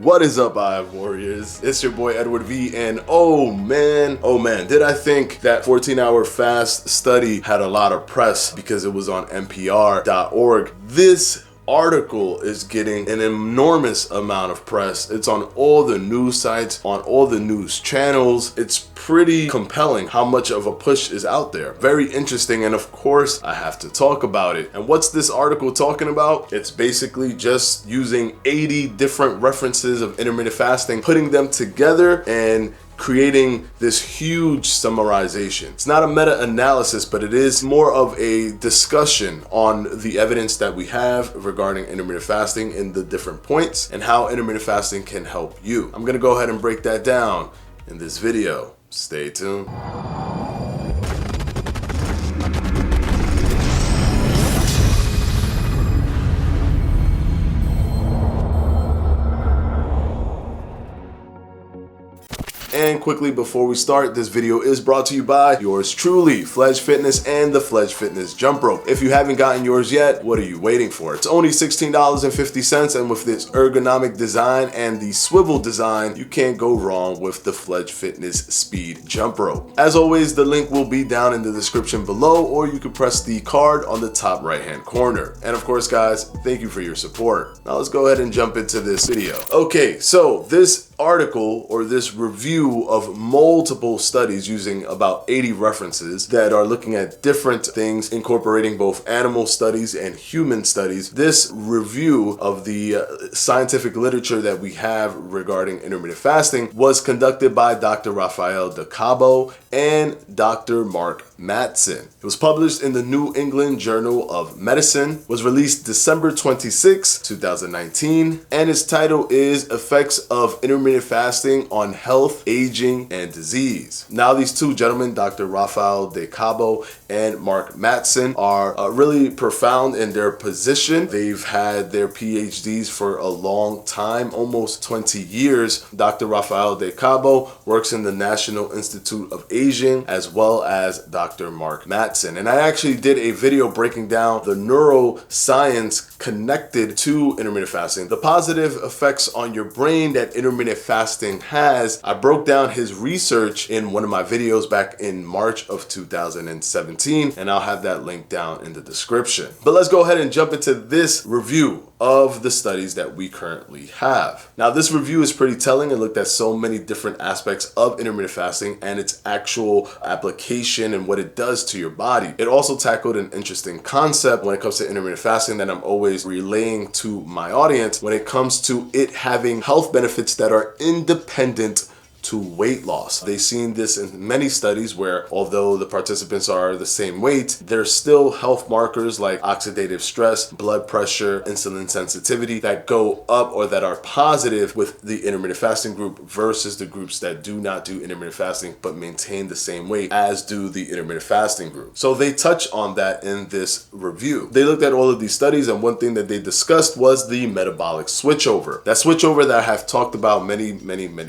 What is up, IF Warriors? It's your boy Edward V, and oh man, did I think that 14-hour fast study had a lot of press because it was on NPR.org. This article is getting an enormous amount of press. It's on all the news sites, on all the news channels. It's pretty compelling how much of a push is out there. Very interesting, and of course I have to talk about it. And what's this article talking about? It's basically just using 80 different references of intermittent fasting, putting them together and creating this huge summarization. It's not a meta-analysis, but it is more of a discussion on the evidence that we have regarding intermittent fasting in the different points and how intermittent fasting can help you. I'm gonna go ahead and break that down in this video. Stay tuned. And quickly before we start, this video is brought to you by yours truly, Fledge Fitness and the Fledge Fitness Jump Rope. If you haven't gotten yours yet, what are you waiting for? It's only $16.50, and with this ergonomic design and the swivel design, you can't go wrong with the Fledge Fitness Speed Jump Rope. As always, the link will be down in the description below, or you can press the card on the top right-hand corner. And of course, guys, thank you for your support. Now let's go ahead and jump into this video. Okay, so this article or this review of multiple studies using about 80 references that are looking at different things, incorporating both animal studies and human studies. This review of the scientific literature that we have regarding intermittent fasting was conducted by Dr. Rafael De Cabo and Dr. Mark Mattson. It was published in the New England Journal of Medicine, was released December 26, 2019, and its title is Effects of Intermittent Fasting on Health, Aging, and Disease. Now, these two gentlemen, Dr. Rafael De Cabo and Mark Mattson, are really profound in their position. They've had their PhDs for a long time, almost 20 years. Dr. Rafael De Cabo works in the National Institute of Aging, as well as Dr. Mark Mattson. And I actually did a video breaking down the neuroscience connected to intermittent fasting, the positive effects on your brain that intermittent fasting has. I broke down his research in one of my videos back in March of 2017, and I'll have that link down in the description. But let's go ahead and jump into this review of the studies that we currently have. Now, this review is pretty telling. It looked at so many different aspects of intermittent fasting and its actual application and what it does to your body. It also tackled an interesting concept when it comes to intermittent fasting that I'm always relaying to my audience when it comes to it having health benefits that are independent to weight loss. They've seen this in many studies where although the participants are the same weight, there's still health markers like oxidative stress, blood pressure, insulin sensitivity that go up or that are positive with the intermittent fasting group versus the groups that do not do intermittent fasting but maintain the same weight as do the intermittent fasting group. So they touch on that in this review. They looked at all of these studies, and one thing that they discussed was the metabolic switchover. That switchover that I have talked about many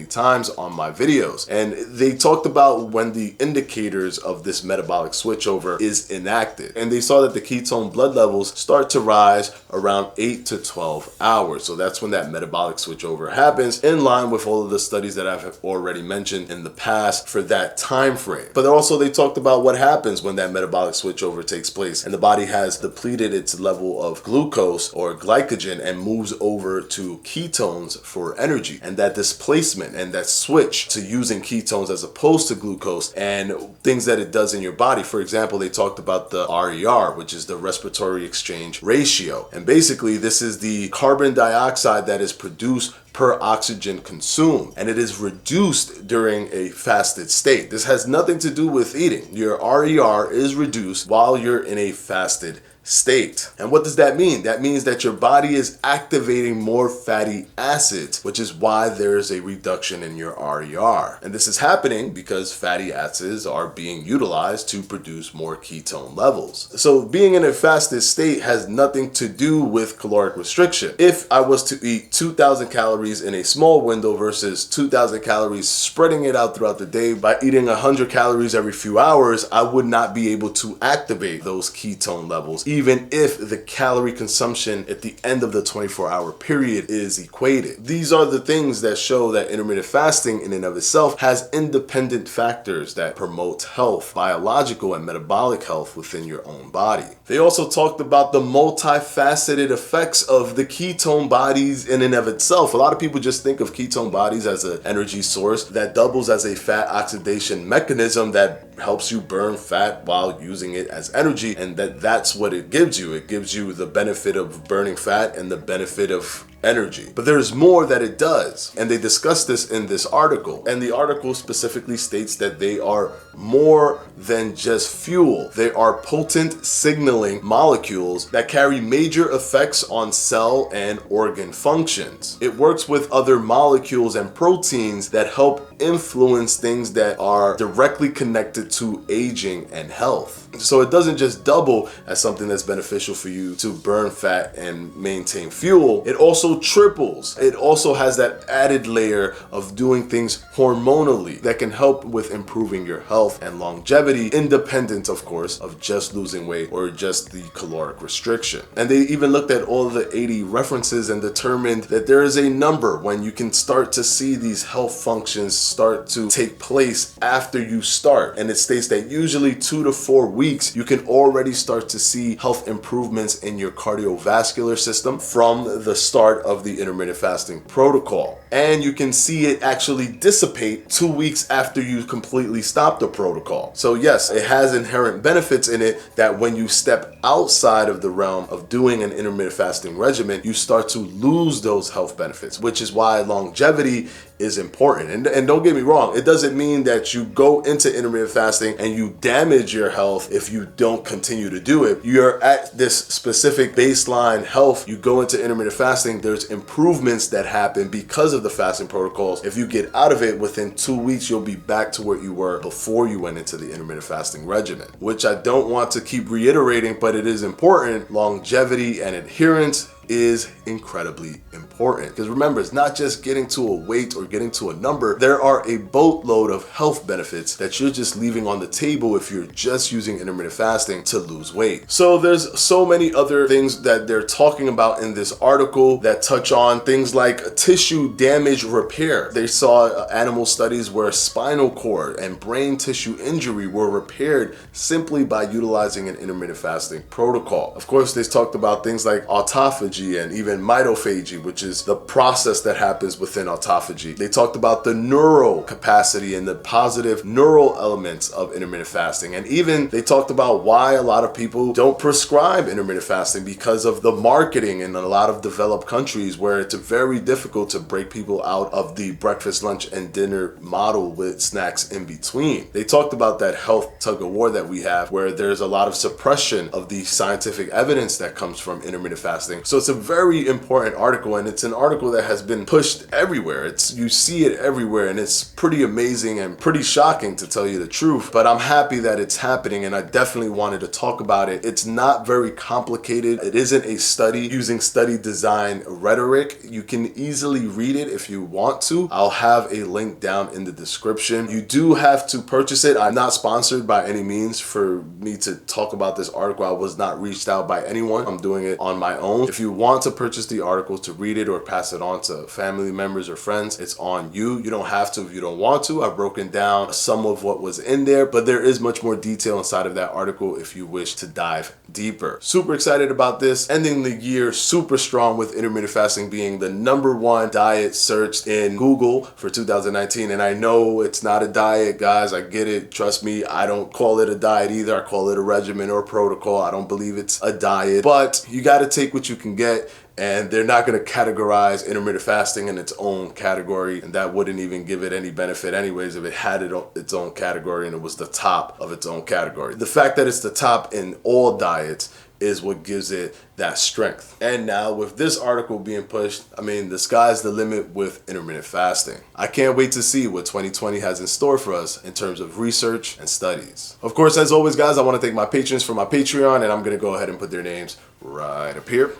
times on my videos, and they talked about when the indicators of this metabolic switchover is enacted, and they saw that the ketone blood levels start to rise around 8 to 12 hours. So that's when that metabolic switchover happens, in line with all of the studies that I've already mentioned in the past for that time frame. But also they talked about what happens when that metabolic switchover takes place and the body has depleted its level of glucose or glycogen and moves over to ketones for energy, and that displacement and that switch to using ketones as opposed to glucose and things that it does in your body. For example, they talked about the RER, which is the respiratory exchange ratio. And basically, this is the carbon dioxide that is produced per oxygen consumed, and it is reduced during a fasted state. This has nothing to do with eating. Your RER is reduced while you're in a fasted state. And what does that mean? That means that your body is activating more fatty acids, which is why there's a reduction in your RER. And this is happening because fatty acids are being utilized to produce more ketone levels. So being in a fasted state has nothing to do with caloric restriction. If I was to eat 2,000 calories in a small window versus 2,000 calories spreading it out throughout the day by eating 100 calories every few hours, I would not be able to activate those ketone levels even if the calorie consumption at the end of the 24-hour period is equated. These are the things that show that intermittent fasting in and of itself has independent factors that promote health, biological and metabolic health within your own body. They also talked about the multifaceted effects of the ketone bodies in and of itself. A lot of people just think of ketone bodies as an energy source that doubles as a fat oxidation mechanism that helps you burn fat while using it as energy, and that's what it gives you. It gives you the benefit of burning fat and the benefit of energy. But there's more that it does, and they discuss this in this article. And the article specifically states that they are more than just fuel. They are potent signaling molecules that carry major effects on cell and organ functions. It works with other molecules and proteins that help influence things that are directly connected to aging and health. So it doesn't just double as something that's beneficial for you to burn fat and maintain fuel, it also triples. It also has that added layer of doing things hormonally that can help with improving your health and longevity, independent, of course, of just losing weight or just the caloric restriction. And they even looked at all the 80 references and determined that there is a number when you can start to see these health functions start to take place after you start. And it states that usually 2 to 4 weeks you can already start to see health improvements in your cardiovascular system from the start of the intermittent fasting protocol. And you can see it actually dissipate 2 weeks after you completely stop the protocol. So yes, it has inherent benefits in it that when you step outside of the realm of doing an intermittent fasting regimen, you start to lose those health benefits, which is why longevity is important. And don't get me wrong, it doesn't mean that you go into intermittent fasting and you damage your health if you don't continue to do it. You're at this specific baseline health, you go into intermittent fasting, there's improvements that happen because of the fasting protocols. If you get out of it within 2 weeks, you'll be back to where you were before you went into the intermittent fasting regimen, which I don't want to keep reiterating, but it is important. Longevity and adherence is incredibly important, because remember, it's not just getting to a weight or getting to a number. There are a boatload of health benefits that you're just leaving on the table if you're just using intermittent fasting to lose weight. So there's so many other things that they're talking about in this article that touch on things like tissue damage repair. They saw animal studies where spinal cord and brain tissue injury were repaired simply by utilizing an intermittent fasting protocol. Of course, they talked about things like autophagy and even mitophagy, which is the process that happens within autophagy. They talked about the neural capacity and the positive neural elements of intermittent fasting. And even they talked about why a lot of people don't prescribe intermittent fasting because of the marketing in a lot of developed countries where it's very difficult to break people out of the breakfast, lunch, and dinner model with snacks in between. They talked about that health tug of war that we have where there's a lot of suppression of the scientific evidence that comes from intermittent fasting. So it's a very important article, and it's an article that has been pushed everywhere. You see it everywhere, and it's pretty amazing and pretty shocking, to tell you the truth. But I'm happy that it's happening, and I definitely wanted to talk about it. It's not very complicated. It isn't a study using study design rhetoric. You can easily read it if you want to. I'll have a link down in the description. You do have to purchase it. I'm not sponsored by any means for me to talk about this article. I was not reached out by anyone. I'm doing it on my own. If you want to purchase the article to read it or pass it on to family members or friends, it's on you. You don't have to if you don't want to. I've broken down some of what was in there, but there is much more detail inside of that article if you wish to dive deeper. Super excited about this. Ending the year super strong with intermittent fasting being the #1 diet searched in Google for 2019. And I know it's not a diet, guys. I get it. Trust me, I don't call it a diet either. I call it a regimen or protocol. I don't believe it's a diet, but you got to take what you can get. And they're not going to categorize intermittent fasting in its own category, and that wouldn't even give it any benefit anyways if it had its own category and it was the top of its own category. The fact that it's the top in all diets is what gives it that strength. And now with this article being pushed, I mean, the sky's the limit with intermittent fasting. I can't wait to see what 2020 has in store for us in terms of research and studies. Of course, as always, guys, I want to thank my patrons for my Patreon, and I'm going to go ahead and put their names right up here.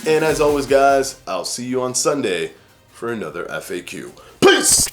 And as always, guys, I'll see you on Sunday for another FAQ. Peace!